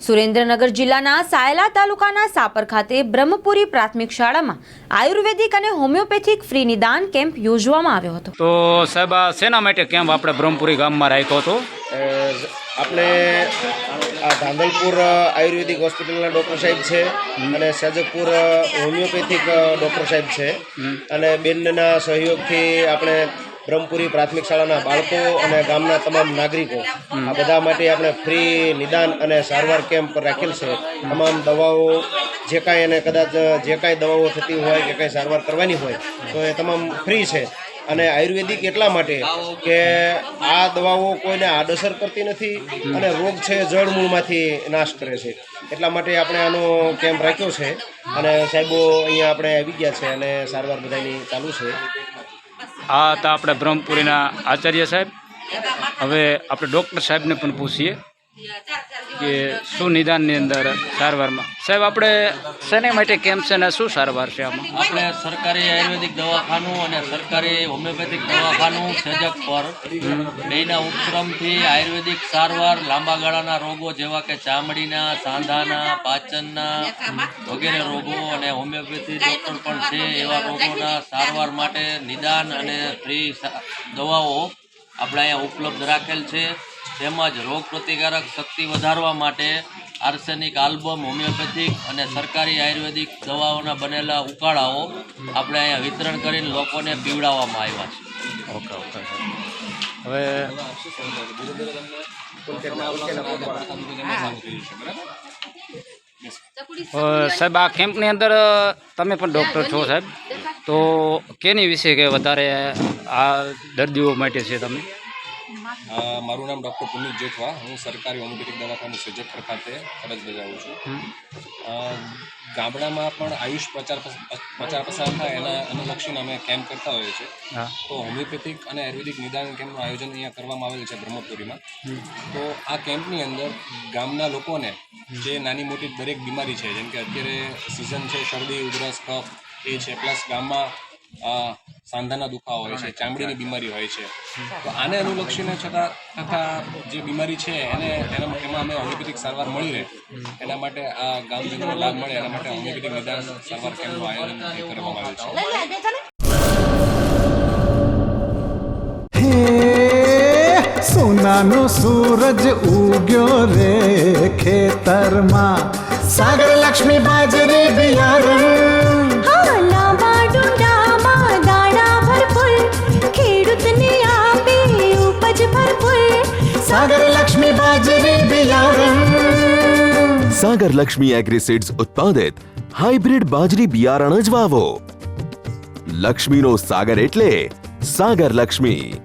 સુરેન્દ્રનગર જિલ્લાના સાયલા તાલુકાના સાપર ખાતે બ્રહ્મપુરી પ્રાથમિક શાળામાં આયુર્વેદિક અને હોમિયોપેથિક ફ્રી નિદાન કેમ્પ યોજવામાં આવ્યો હતો। તો સાહેબ આ શેના માટે કેમ્પ આપણે બ્રહ્મપુરી ગામમાં રાખ્યો હતો? આપણે આ ધાંધલપુર આયુર્વેદિક હોસ્પિટલના ડૉક્ટર સાહેબ છે અને સજગપુર હોમિયોપેથિક ડૉક્ટર સાહેબ છે અને બેનના સહયોગથી આપણે બ્રહ્મપુરી પ્રાથમિક શાળાના બાળકો અને ગામના તમામ નાગરિકો આ બધા માટે આપણે ફ્રી નિદાન અને સારવાર કેમ્પ રાખેલ છે। તમામ દવાઓ જે કાંઈ એને કદાચ જે કાંઈ દવાઓ થતી હોય કે કાંઈ સારવાર કરવાની હોય તો એ તમામ ફ્રી છે। અને આયુર્વેદિક એટલા માટે કે આ દવાઓ કોઈને આડઅસર કરતી નથી અને રોગ છે જળમૂળમાંથી નાશ કરે છે, એટલા માટે આપણે આનો કેમ્પ રાખ્યો છે અને સાહેબો અહીંયા આપણે આવી ગયા છે અને સારવાર બધાની ચાલુ છે। આ હતા આપણે બ્રહ્મપુરીના આચાર્ય સાહેબ। હવે આપણે ડૉક્ટર સાહેબને પણ પૂછીએ કે શું નિદાનની અંદર સારવારમાં સાહેબ આપણે શેને માટે કેમ્પ છે ને શું સારવાર છે આમાં? આપણે સરકારી આયુર્વેદિક દવાખાનું અને સરકારી હોમિયોપેથિક દવાખાનું સજગ પર બેના ઉપક્રમથી આયુર્વેદિક સારવાર લાંબા ગાળાના રોગો જેવા કે ચામડીના, સાંધાના, પાચનના વગેરે રોગો અને હોમિયોપેથી ડૉક્ટર પણ છે એવા રોગોના સારવાર માટે નિદાન અને ફ્રી દવાઓ આપણે અહીંયા ઉપલબ્ધ રાખેલ છે। તેમજ રોગ પ્રતિકારક શક્તિ વધારવા માટે આર્સેનિક આલ્બમ, હોમિયોપેથિક અને સરકારી આયુર્વેદિક દવાઓના બનેલા ઉકાળાઓ આપણે અહીંયા વિતરણ કરીને લોકોને પીવડાવવામાં આવ્યા છે। ઓકે ઓકે હવે સાહેબ આ કેમ્પની અંદર તમે પણ ડૉક્ટર છો સાહેબ, તો કેની વિશે કે વધારે આ દર્દીઓ માટે છે તમે? મારું નામ ડૉક્ટર પુનિત જેઠવા, હું સરકારી હોમિયોપેથિક દવાખાનું સજગ ખાતે ફરજ બજાવું છું। ગામડામાં પણ આયુષ પ્રચાર પ્રસાર થાય એના અનુલક્ષીને અમે કેમ્પ કરતા હોઈએ છીએ। તો હોમિયોપેથિક અને આયુર્વેદિક નિદાન કેમ્પનું આયોજન અહીંયા કરવામાં આવેલ છે બ્રહ્મપુરીમાં। તો આ કેમ્પની અંદર ગામના લોકોને જે નાની મોટી દરેક બીમારી છે, જેમ કે અત્યારે સિઝન છે શરદી, ઉધરસ, કફ એ છે, પ્લસ ગામમાં સાંધાના દુખાવા હોય છે, ચામડીની બીમારી હોય છે, તો આને અનુલક્ષીને તથા જે બીમારી છે એમાં અમે હોમિયોપેથિક સારવાર મળી રહે એના માટે આ ગામજનોને લાભ મળે એના માટે હોમિયોપેથિક નિદાન સારવાર કેમ્પનું આયોજન કરવામાં આવ્યું છે। સોનાનો સૂરજ ઉગ્યો રે ખેતરમાં, સાગર લક્ષ્મી બાજરી બિયારણ, લાંબા ડુંડામાં દાણા ભરપૂર, ખેડૂતને આપે ઉપજ ભરપૂર, સાગર લક્ષ્મી બાજરી બિયારણ। સાગર લક્ષ્મી એગ્રીસીડ્સ ઉત્પાદિત હાઇબ્રિડ બાજરી બિયારણ જ વાવો। લક્ષ્મીનો સાગર એટલે સાગર લક્ષ્મી।